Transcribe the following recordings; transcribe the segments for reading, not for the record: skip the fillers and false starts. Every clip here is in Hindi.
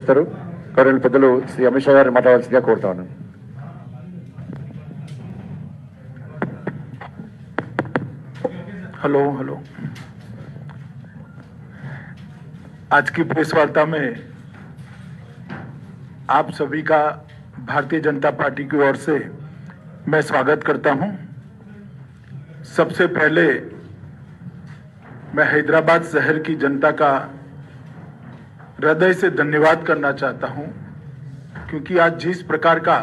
ఇస్తారు. గౌరవ పెద్దలు శ్రీ అమిత్ షా గారిని మాట్లాడాల్సిందిగా కోరుతా ఉన్నాను. Hello hello. आज की प्रेस वार्ता में आप सभी का भारतीय जनता पार्टी की ओर से मैं स्वागत करता हूं। सबसे पहले मैं हैदराबाद शहर की जनता का हृदय से धन्यवाद करना चाहता हूं, क्योंकि आज जिस प्रकार का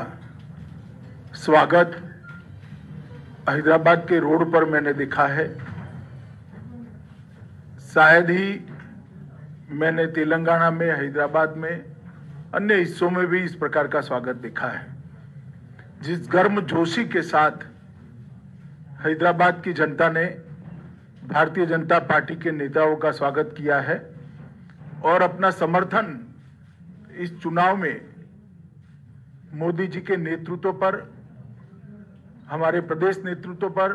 स्वागत हैदराबाद के रोड पर मैंने देखा है, शायद ही मैंने तेलंगाना में, हैदराबाद में, अन्य हिस्सों में भी इस प्रकार का स्वागत देखा है। जिस गर्मजोशी के साथ हैदराबाद की जनता ने भारतीय जनता पार्टी के नेताओं का स्वागत किया है और अपना समर्थन इस चुनाव में मोदी जी के नेतृत्व पर, हमारे प्रदेश नेतृत्व पर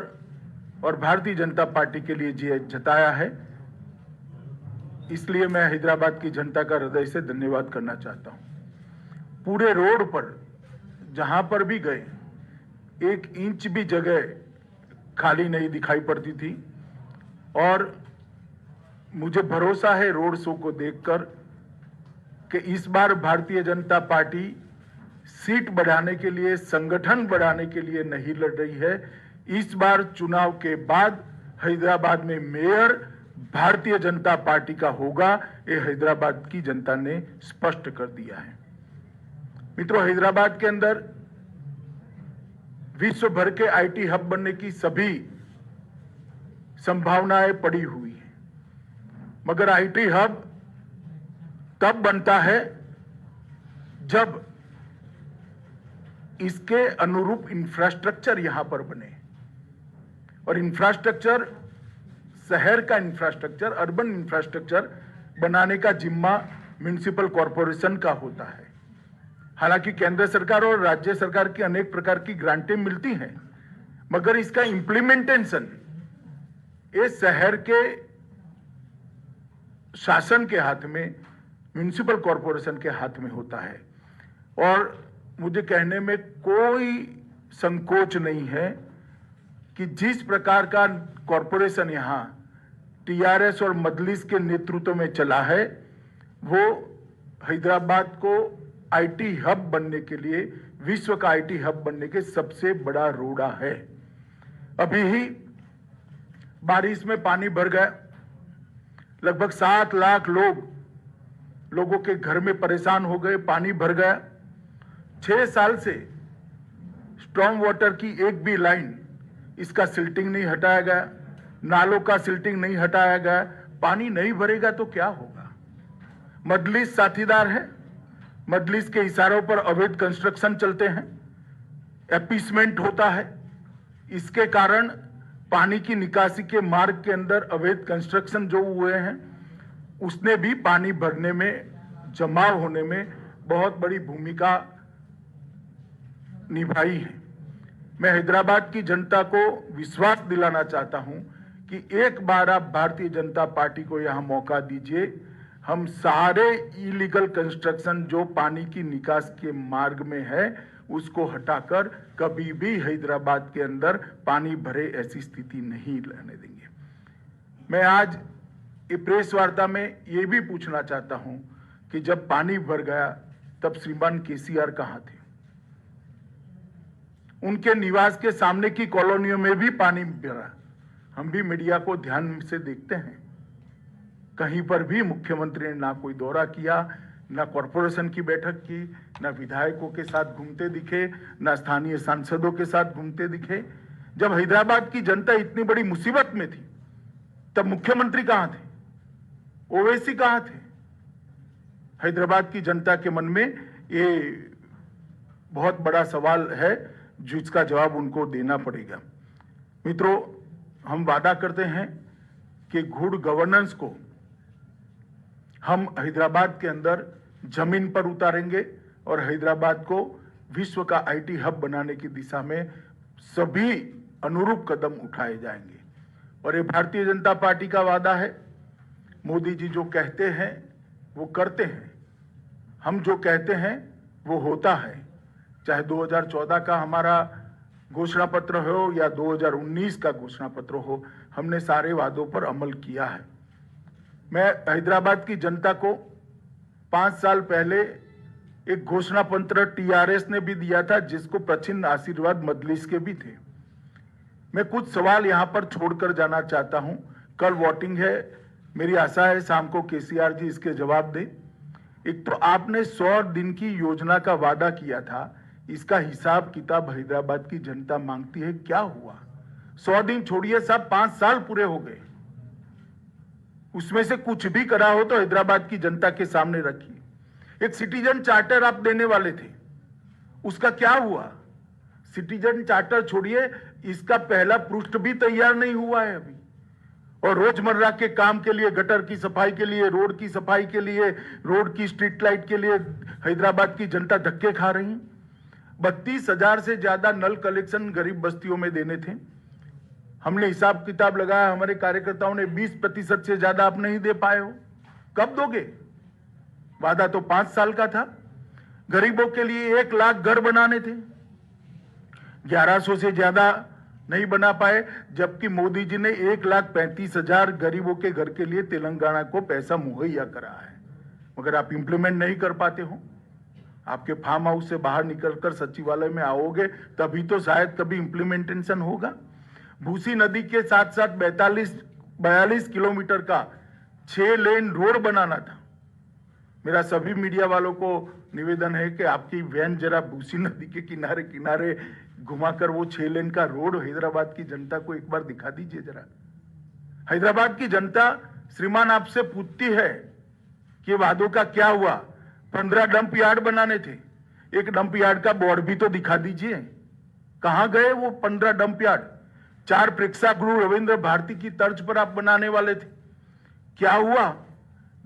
और भारतीय जनता पार्टी के लिए जताया है, इसलिए मैं हैदराबाद की जनता का हृदय से धन्यवाद करना चाहता हूं। पूरे रोड पर जहां पर भी गए, एक इंच भी जगह खाली नहीं दिखाई पड़ती थी और मुझे भरोसा है रोड शो को देखकर कि इस बार भारतीय जनता पार्टी सीट बढ़ाने के लिए, संगठन बढ़ाने के लिए नहीं लड़ रही है। इस बार चुनाव के बाद हैदराबाद में मेयर भारतीय जनता पार्टी का होगा, ये हैदराबाद की जनता ने स्पष्ट कर दिया है। मित्रों, हैदराबाद के अंदर विश्व भर के आईटी हब बनने की सभी संभावनाएं पड़ी हुई हैं, मगर आईटी हब तब बनता है जब इसके अनुरूप इंफ्रास्ट्रक्चर यहां पर बने, और इंफ्रास्ट्रक्चर, शहर का इंफ्रास्ट्रक्चर, अर्बन इंफ्रास्ट्रक्चर बनाने का जिम्मा म्युनिसिपल कॉरपोरेशन का होता है। हालांकि केंद्र सरकार और राज्य सरकार की अनेक प्रकार की ग्रांटें मिलती हैं, मगर इसका इंप्लीमेंटेशन ये शहर के शासन के हाथ में, म्युनिसिपल कॉरपोरेशन के हाथ में होता है। और मुझे कहने में कोई संकोच नहीं है कि जिस प्रकार का कॉरपोरेशन यहां टीआरएस और मजलिस के नेतृत्व में चला है, वो हैदराबाद को आईटी हब बनने के लिए, विश्व का आईटी हब बनने के सबसे बड़ा रोड़ा है। अभी ही बारिश में पानी भर गया, लगभग 7 लाख लोगों के घर में परेशान हो गए, पानी भर गया। 6 साल से स्टॉर्म वाटर की एक भी लाइन, इसका सिल्टिंग नहीं हटाया गया, नालों का सिल्टिंग नहीं हटाया गया। पानी नहीं भरेगा तो क्या होगा? मजलिस साथीदार है, मजलिस के इशारों पर अवैध कंस्ट्रक्शन चलते हैं, एपीसमेंट होता है। इसके कारण पानी की निकासी के मार्ग के अंदर अवैध कंस्ट्रक्शन जो हुए हैं, उसने भी पानी भरने में, जमाव होने में बहुत बड़ी भूमिका निभाई है। मैं हैदराबाद की जनता को विश्वास दिलाना चाहता हूं कि एक बार आप भारतीय जनता पार्टी को यहां मौका दीजिए। हम सारे इलीगल कंस्ट्रक्शन जो पानी की निकास के मार्ग में है, उसको हटाकर कभी भी हैदराबाद के अंदर पानी भरे ऐसी स्थिति नहीं रहने देंगे। मैं आज ये प्रेस वार्ता में ये भी पूछना चाहता हूं कि जब पानी भर गया तब श्रीमान केसीआर कहां थे? उनके निवास के सामने की कॉलोनियों में भी पानी भरा। हम भी मीडिया को ध्यान से देखते हैं, कहीं पर भी मुख्यमंत्री ने ना कोई दौरा किया, ना कॉरपोरेशन की बैठक की, ना विधायकों के साथ घूमते दिखे, ना स्थानीय सांसदों के साथ घूमते दिखे। जब हैदराबाद की जनता इतनी बड़ी मुसीबत में थी, तब मुख्यमंत्री कहां थे? ओवैसी कहां थे? हैदराबाद की जनता के मन में ये बहुत बड़ा सवाल है, जिसका जवाब उनको देना पड़ेगा। मित्रों, हम वादा करते हैं कि गुड गवर्नेंस को हम हैदराबाद के अंदर जमीन पर उतारेंगे और हैदराबाद को विश्व का आईटी हब बनाने की दिशा में सभी अनुरूप कदम उठाए जाएंगे। और ये भारतीय जनता पार्टी का वादा है। मोदी जी जो कहते हैं वो करते हैं। हम जो कहते हैं वो होता है। चाहे 2014 का हमारा घोषणा पत्र हो या 2019 का घोषणा पत्र हो, हमने सारे वादों पर अमल किया है। मैं हैदराबाद की जनता को 5 साल पहले एक घोषणा पत्र टीआरएस ने भी दिया था, जिसको प्रचिन्ह आशीर्वाद मजलिस के भी थे। मैं कुछ सवाल यहां पर छोड़कर जाना चाहता हूं। कल वोटिंग है, मेरी आशा है शाम को केसीआर जी इसके जवाब दे। एक तो आपने 100 दिन की योजना का वादा किया था, इसका हिसाब किताब हैदराबाद की जनता मांगती है। क्या हुआ? 100 दिन छोड़िए साहब, 5 साल पूरे हो गए। उसमें से कुछ भी करा हो तो हैदराबाद की जनता के सामने रखिए। एक सिटीजन चार्टर आप देने वाले थे, उसका क्या हुआ? सिटीजन चार्टर छोड़िए, इसका पहला पृष्ठ भी तैयार नहीं हुआ है अभी। और रोजमर्रा के काम के लिए, गटर की सफाई के लिए, रोड की सफाई के लिए, रोड की स्ट्रीट लाइट के लिए हैदराबाद की जनता धक्के खा रही है। 32,000 से ज्यादा नल कलेक्शन गरीब बस्तियों में देने थे। हमने हिसाब किताब लगाया, हमारे कार्यकर्ताओं ने 20% से ज्यादा आप नहीं दे पाए हो। कब दोगे? वादा तो 5 साल का था। गरीबों के लिए 1 लाख घर बनाने थे, 1100 से ज्यादा नहीं बना पाए, जबकि मोदी जी ने 1,35,000 गरीबों के घर के लिए तेलंगाना को पैसा मुहैया करा है, मगर आप इंप्लीमेंट नहीं कर पाते हो। आपके फार्म हाउस से बाहर निकलकर सचिवालय में आओगे तभी तो शायद कभी इंप्लीमेंटेशन होगा। भूसी नदी के साथ साथ 42 किलोमीटर का 6 लेन रोड बनाना था। मेरा सभी मीडिया वालों को निवेदन है कि आपकी वैन जरा भूसी नदी के किनारे किनारे घुमाकर वो 6 लेन का रोड हैदराबाद की जनता को एक बार दिखा दीजिए जरा। हैदराबाद की जनता श्रीमान आपसे पूछती है कि वादों का क्या हुआ। 15 डंप यार्ड बनाने थे, एक डंप यार्ड का बोर्ड भी तो दिखा दीजिए। कहां गए वो 15 डंप यार्ड? 4 प्रेक्षागृह रविंद्र भारती की तर्ज पर आप बनाने वाले थे, क्या हुआ?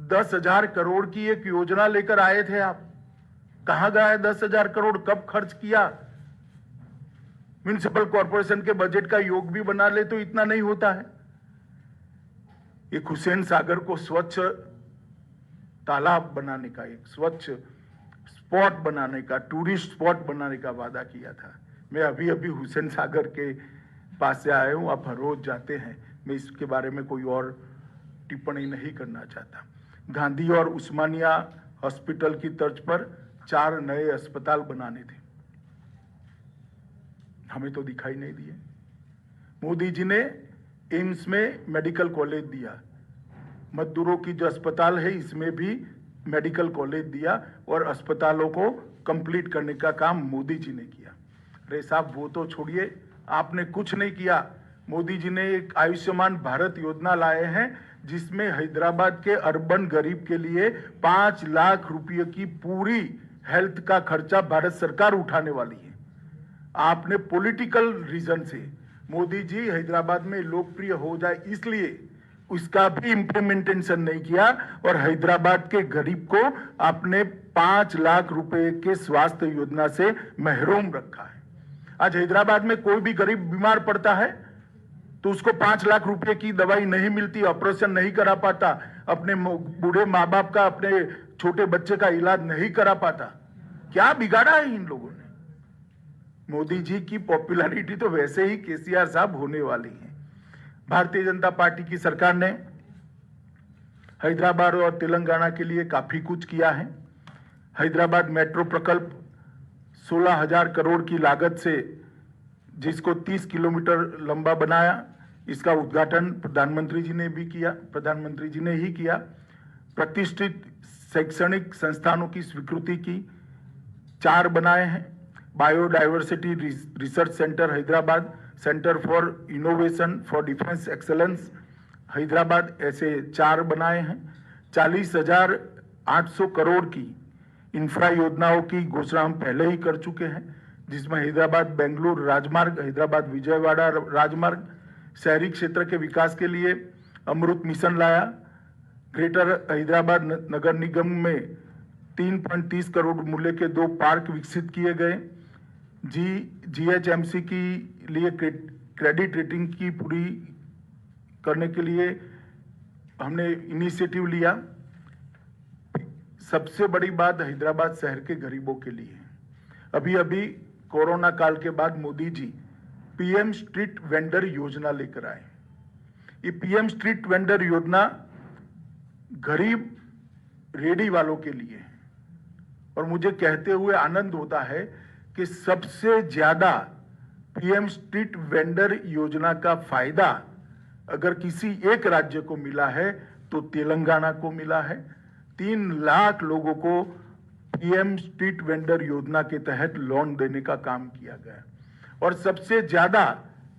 10,000 करोड़ की एक योजना लेकर आए थे आप, कहां गया 10,000 करोड़? कब खर्च किया? म्युनिसिपल कॉर्पोरेशन के बजट का योग भी बना ले तो इतना नहीं होता है। एक हुसैन सागर को स्वच्छ तालाब बनाने का, एक स्वच्छ स्पॉट बनाने का, टूरिस्ट स्पॉट बनाने का वादा किया था। मैं अभी अभी हुसैन सागर के पास से आया हूं, आप हर रोज जाते हैं, मैं इसके बारे में कोई और टिप्पणी नहीं करना चाहता। गांधी और उस्मानिया हॉस्पिटल की तर्ज पर 4 नए अस्पताल बनाने थे, हमें तो दिखाई नहीं दिए। मोदी जी ने एम्स में मेडिकल कॉलेज दिया, मजदूरों की जो अस्पताल है इसमें भी मेडिकल कॉलेज दिया और अस्पतालों को कंप्लीट करने का काम मोदी जी ने किया। अरे साहब वो तो छोड़िए, आपने कुछ नहीं किया। मोदी जी ने एक आयुष्मान भारत योजना लाए हैं जिसमें हैदराबाद के अर्बन गरीब के लिए 5 लाख रुपए की पूरी हेल्थ का खर्चा भारत सरकार उठाने वाली है। आपने पॉलिटिकल रीजन से मोदी जी हैदराबाद में लोकप्रिय हो जाए इसलिए उसका भी इंप्लीमेंटेशन नहीं किया और हैदराबाद के गरीब को आपने 5 लाख रुपए के स्वास्थ्य योजना से महरूम रखा है। आज हैदराबाद में कोई भी गरीब बीमार पड़ता है तो उसको 5 लाख रुपए की दवाई नहीं मिलती, ऑपरेशन नहीं करा पाता, अपने बूढ़े माँ बाप का, अपने छोटे बच्चे का इलाज नहीं करा पाता। क्या बिगाड़ा है इन लोगों ने? मोदी जी की पॉपुलैरिटी तो वैसे ही केसीआर साहब होने वाली है। भारतीय जनता पार्टी की सरकार ने हैदराबाद और तेलंगाना के लिए काफी कुछ किया है। हैदराबाद मेट्रो प्रकल्प 16,000 करोड़ की लागत से जिसको 30 किलोमीटर लंबा बनाया, इसका उद्घाटन प्रधानमंत्री जी ने भी किया, प्रधानमंत्री जी ने ही किया। प्रतिष्ठित शैक्षणिक संस्थानों की स्वीकृति की 4 बनाए हैं। Biodiversity research centre Hyderabad, centre for innovation for defence excellence Hyderabad, ऐसे 4 बनाए हैं। 40,800 करोड़ की इंफ्रा योजनाओं की घोषणा हम पहले ही कर चुके हैं, जिसमें हैदराबाद बेंगलुरु राजमार्ग, हैदराबाद विजयवाड़ा राजमार्ग, शहरी क्षेत्र के विकास के लिए अमृत मिशन लाया। ग्रेटर हैदराबाद नगर निगम में 3.30 करोड़ मूल्य के 2 पार्क विकसित किए गए। जीएचएमसी की लिए क्रेडिट रेटिंग की पूरी करने के लिए हमने इनिशिएटिव लिया। सबसे बड़ी बात हैदराबाद शहर के गरीबों के लिए है। अभी अभी कोरोना काल के बाद Modi ji PM street vendor योजना लेकर आए। ये पीएम स्ट्रीट वेंडर योजना गरीब रेडी वालों के लिए है और मुझे कहते हुए आनंद होता है कि सबसे ज्यादा पीएम स्ट्रीट वेंडर योजना का फायदा अगर किसी एक राज्य को मिला है तो तेलंगाना को मिला है। 3 लाख लोगों को पीएम स्ट्रीट वेंडर योजना के तहत लोन देने का काम किया गया और सबसे ज्यादा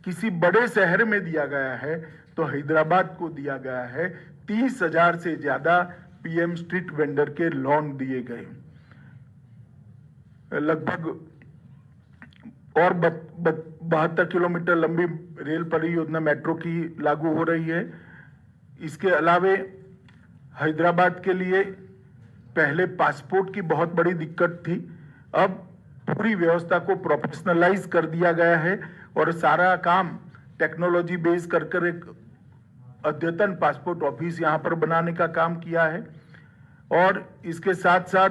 किसी बड़े शहर में दिया गया है तो हैदराबाद को दिया गया है। 30,000 से ज्यादा पीएम स्ट्रीट वेंडर के लोन दिए गए। लगभग और 72 किलोमीटर लंबी रेल परियोजना मेट्रो की लागू हो रही है। इसके अलावे हैदराबाद के लिए पहले पासपोर्ट की बहुत बड़ी दिक्कत थी, अब पूरी व्यवस्था को प्रोफेशनलाइज कर दिया गया है और सारा काम टेक्नोलॉजी बेस कर एक अद्यतन पासपोर्ट ऑफिस यहां पर बनाने का काम किया है। और इसके साथ साथ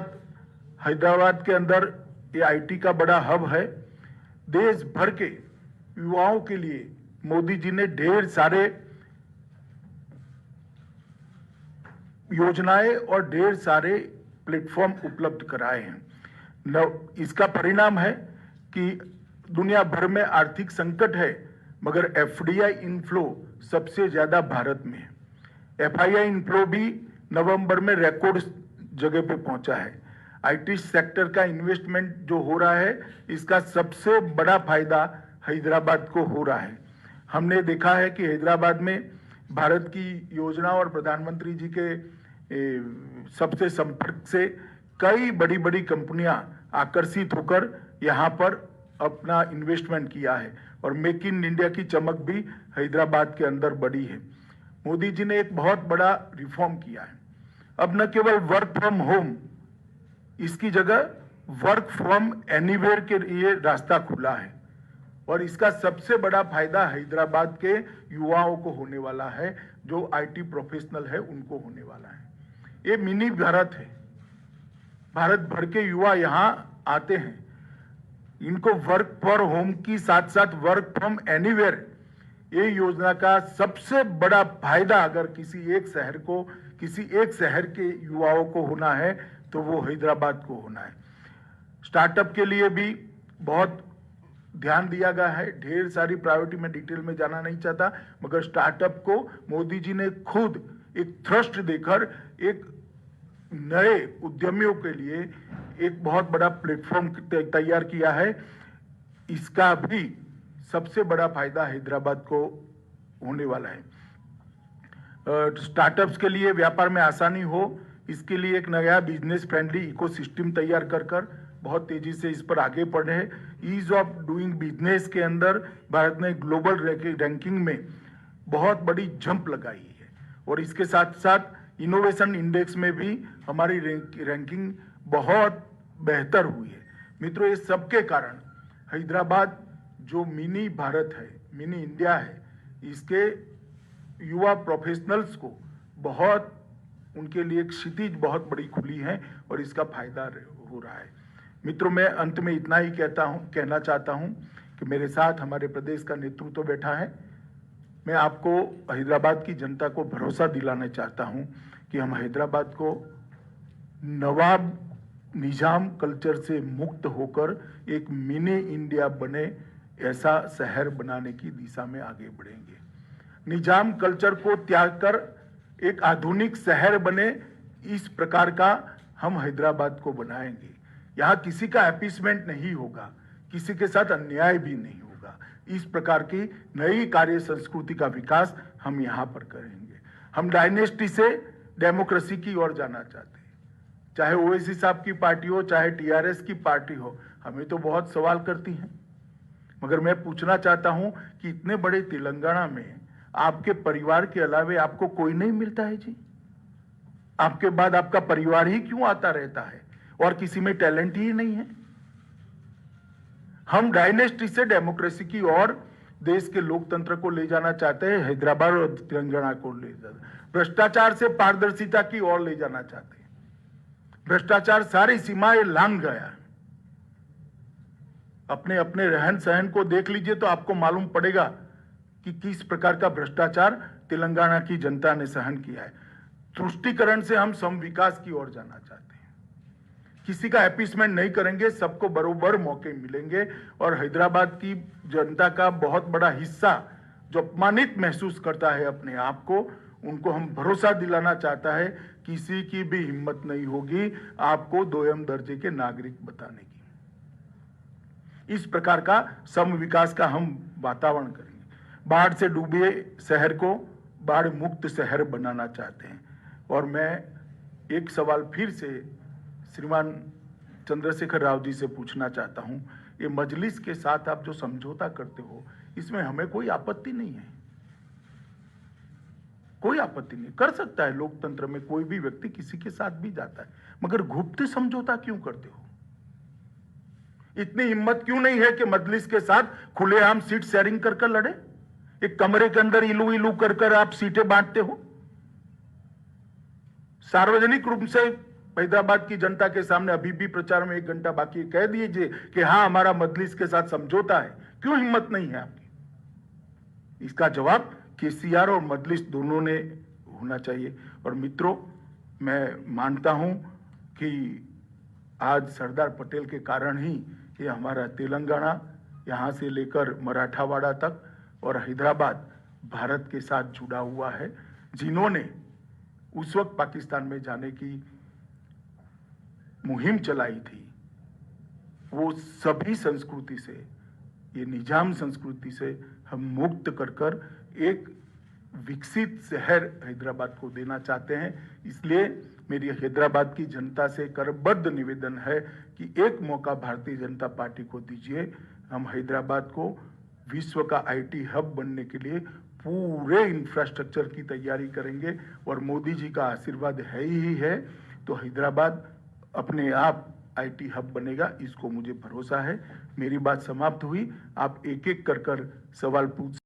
हैदराबाद के अंदर ये आईटी का बड़ा हब है। देश भर के युवाओं के लिए मोदी जी ने ढेर सारे योजनाएं और ढेर सारे प्लेटफॉर्म उपलब्ध कराए हैं। इसका परिणाम है कि दुनिया भर में आर्थिक संकट है मगर एफडीआई इनफ्लो सबसे ज्यादा भारत में है। एफआईआई इनफ्लो भी नवंबर में रिकॉर्ड जगह पे पहुंचा है। आईटी सेक्टर का इन्वेस्टमेंट जो हो रहा है इसका सबसे बड़ा फायदा हैदराबाद को हो रहा है। हमने देखा है कि हैदराबाद में भारत की योजना और प्रधानमंत्री जी के सबसे संपर्क से कई बड़ी बड़ी कंपनियां आकर्षित होकर यहां पर अपना इन्वेस्टमेंट किया है और मेक इन इंडिया की चमक भी हैदराबाद के अंदर बढ़ी है। मोदी जी ने एक बहुत बड़ा रिफॉर्म किया है। अब न केवल वर्क फ्रॉम होम, इसकी जगह वर्क फ्रॉम एनीवेयर के लिए रास्ता खुला है और इसका सबसे बड़ा फायदा हैदराबाद के युवाओं को होने वाला है। जो आईटी प्रोफेशनल है उनको होने वाला है। ये मिनी भारत है। भारत भर के युवा यहां आते हैं, इनको वर्क फॉर होम की साथ साथ वर्क फ्रॉम एनीवेयर ये योजना का सबसे बड़ा फायदा अगर किसी एक शहर के युवाओं को होना है तो वो हैदराबाद को होना है। स्टार्टअप के लिए भी बहुत ध्यान दिया गया है। ढेर सारी प्रायोरिटी में डिटेल में जाना नहीं चाहता मगर स्टार्टअप को मोदी जी ने खुद एक थ्रस्ट देकर एक नए उद्यमियों के लिए एक बहुत बड़ा प्लेटफॉर्म तैयार किया है। इसका भी सबसे बड़ा फायदा हैदराबाद को होने वाला है। स्टार्टअप्स के लिए व्यापार में आसानी हो इसके लिए एक नया बिजनेस फ्रेंडली इकोसिस्टम तैयार कर बहुत तेजी से इस पर आगे बढ़े हैं। ईज ऑफ डूइंग बिजनेस के अंदर भारत ने ग्लोबल रैंकिंग में बहुत बड़ी जंप लगाई है और इसके साथ साथ इनोवेशन इंडेक्स में भी हमारी रैंकिंग बहुत बेहतर हुई है। मित्रों, ये सबके कारण हैदराबाद जो मिनी भारत है, मिनी इंडिया है, इसके युवा प्रोफेशनल्स को बहुत उनके लिए एक क्षितिज बहुत बड़ी खुली है और इसका फायदा हो रहा है। मित्रों, मैं अंत में इतना ही कहना चाहता हूं कि मेरे साथ हमारे प्रदेश का नेतृत्व बैठा है। मैं आपको हैदराबाद की जनता को भरोसा दिलाना चाहता हूं कि हम हैदराबाद को नवाब निजाम कल्चर से मुक्त होकर एक मिनी इंडिया बने ऐसा शहर बनाने की दिशा में आगे बढ़ेंगे। निजाम कल्चर को त्याग कर एक आधुनिक शहर बने इस प्रकार का हम हैदराबाद को बनाएंगे। यहाँ किसी का अपीसमेंट नहीं होगा, किसी के साथ अन्याय भी नहीं होगा। इस प्रकार की नई कार्य संस्कृति का विकास हम यहाँ पर करेंगे। हम डायनेस्टी से डेमोक्रेसी की ओर जाना चाहते हैं। चाहे ओवैसी साहब की पार्टी हो, चाहे टीआरएस की पार्टी हो, हमें तो बहुत सवाल करती हैं मगर मैं पूछना चाहता हूं कि इतने बड़े तेलंगाना में आपके परिवार के अलावे आपको कोई नहीं मिलता है जी? आपके बाद आपका परिवार ही क्यों आता रहता है और किसी में टैलेंट ही नहीं है? हम डायनेस्टी से डेमोक्रेसी की ओर देश के लोकतंत्र को ले जाना चाहते हैं। हैदराबाद और तेलंगाना को ले जाना, भ्रष्टाचार से पारदर्शिता की ओर ले जाना चाहते हैं। भ्रष्टाचार सारी सीमाएं लांघ गया। अपने अपने रहन सहन को देख लीजिए तो आपको मालूम पड़ेगा कि किस प्रकार का भ्रष्टाचार तेलंगाना की जनता ने सहन किया है। तुष्टीकरण से हम सम विकास की ओर जाना चाहते हैं। किसी का अपीसमेंट नहीं करेंगे, सबको बरोबर मौके मिलेंगे। और हैदराबाद की जनता का बहुत बड़ा हिस्सा जो अपमानित महसूस करता है अपने आप को, उनको हम भरोसा दिलाना चाहता है किसी की भी हिम्मत नहीं होगी आपको दोयम दर्जे के नागरिक बताने की। इस प्रकार का सम विकास का हम वातावरण करेंगे। बाढ़ से डूबे शहर को बाढ़ मुक्त शहर बनाना चाहते हैं। और मैं एक सवाल फिर से श्रीमान चंद्रशेखर राव जी से पूछना चाहता हूं, ये मजलिस के साथ आप जो समझौता करते हो इसमें हमें कोई आपत्ति नहीं है, कोई आपत्ति नहीं। कर सकता है, लोकतंत्र में कोई भी व्यक्ति किसी के साथ भी जाता है, मगर गुप्त समझौता क्यों करते हो? इतनी हिम्मत क्यों नहीं है कि मजलिस के साथ खुलेआम सीट शेयरिंग कर लड़े? एक कमरे के अंदर इलू इलू कर आप सीटें बांटते हो। सार्वजनिक रूप से हैदराबाद की जनता के सामने अभी भी प्रचार में 1 घंटा बाकी है, कह दीजिए कि हाँ हमारा मजलिस के साथ समझौता है। क्यों हिम्मत नहीं है आपकी? इसका जवाब केसीआर और मजलिस दोनों ने होना चाहिए। और मित्रों, मैं मानता हूं कि आज सरदार पटेल के कारण ही ये हमारा तेलंगाना यहां से लेकर मराठावाड़ा तक और हैदराबाद भारत के साथ जुड़ा हुआ है। जिन्होंने उस वक्त पाकिस्तान में जाने की मुहिम चलाई थी, वो सभी संस्कृति से, ये निजाम संस्कृति से हम मुक्त कर एक विकसित शहर हैदराबाद को देना चाहते हैं। इसलिए मेरी हैदराबाद की जनता से करबद्ध निवेदन है कि एक मौका भारतीय जनता पार्टी को दीजिए। हम हैदराबाद को विश्व का आईटी हब बनने के लिए पूरे इंफ्रास्ट्रक्चर की तैयारी करेंगे और मोदी जी का आशीर्वाद है ही है, तो हैदराबाद अपने आप आईटी हब बनेगा, इसको मुझे भरोसा है। मेरी बात समाप्त हुई। आप एक एक कर सवाल पूछ